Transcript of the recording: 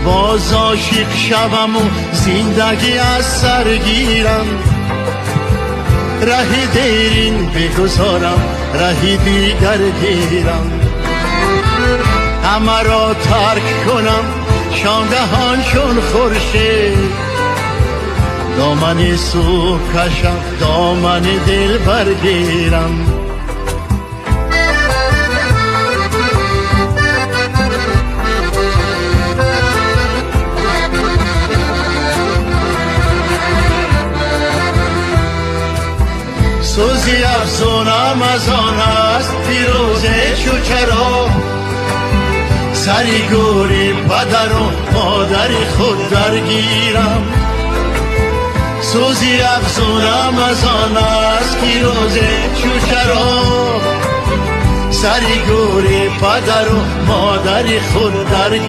باز عاشق شوم و زندگی از سر گیرم. ره دیرین بگذارم ره دیگر گیرم. همه را ترک کنم شامگهان چون خورشید. دامن صبح کشم دامن دل برگیرم. سوزی افزونم از آن است پیروزه چو چرا. سری گوری پدر و مادر خود درگیرم. سوزی افزونم از آن است پیروزه چو چرا. سری گوری پدر و مادر خود درگیرم.